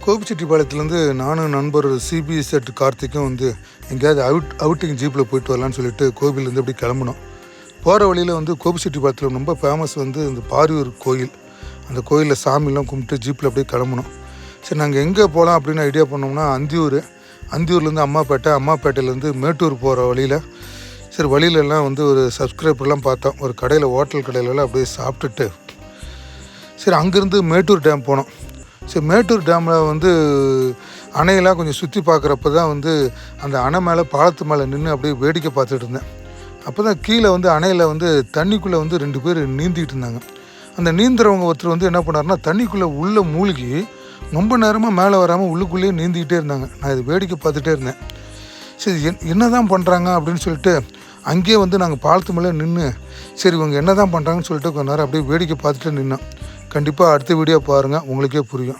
கோபிச்செட்டிப்பாளையத்துலேருந்து நானும் நண்பர் CP set கார்த்திக்கும் எங்கேயாவது அவுட்டிங் ஜீப்பில் போயிட்டு வரலான்னு சொல்லிட்டு கோவிலேருந்து அப்படி கிளம்புனோம். போகிற வழியில் கோபிச்செட்டிப்பாளையத்தில் ரொம்ப ஃபேமஸ் இந்த பாரியூர் கோயில். அந்த கோயிலில் சாமிலாம் கும்பிட்டு ஜீப்பில் அப்படியே கிளம்புனோம். சரி, நாங்கள் எங்கே போகலாம் அப்படின்னு ஐடியா பண்ணோம்னா அந்தியூர்லேருந்து அம்மாப்பேட்டையிலேருந்து மேட்டூர் போகிற வழியில் சரி வழியிலலாம் ஒரு சப்ஸ்கிரைபர்லாம் பார்த்தோம். ஒரு கடையில் ஹோட்டல் கடையிலலாம் அப்படியே சாப்பிட்டுட்டு சரி அங்கேருந்து மேட்டூர் டேம் போனோம். சரி, மேட்டூர் டேமில் அணையெல்லாம் கொஞ்சம் சுற்றி பார்க்குறப்ப தான் அந்த அணை மேலே பாலத்து மேலே நின்று அப்படியே வேடிக்கை பார்த்துட்டு இருந்தேன். அப்போ தான் கீழே அணையில் தண்ணிக்குள்ளே 2 பேர் நீந்திக்கிட்டு இருந்தாங்க. அந்த நீந்துறவங்க ஒருத்தர் என்ன பண்ணாருன்னா தண்ணிக்குள்ளே உள்ளே மூழ்கி ரொம்ப நேரமாக மேலே வராமல் உள்ளுக்குள்ளேயே நீந்திக்கிட்டே இருந்தாங்க. நான் இது வேடிக்கை பார்த்துட்டே இருந்தேன். சரி, என்ன தான் பண்ணுறாங்க அப்படின்னு சொல்லிட்டு அங்கேயே நாங்கள் பாலத்து மேலே நின்று சரி இவங்க என்ன தான் பண்ணுறாங்கன்னு சொல்லிட்டு கொஞ்ச நேரம் அப்படியே வேடிக்கை பார்த்துட்டு நின்னோம். கண்டிப்பாக அடுத்த வீடியோ பாருங்கள், உங்களுக்கே புரியும்.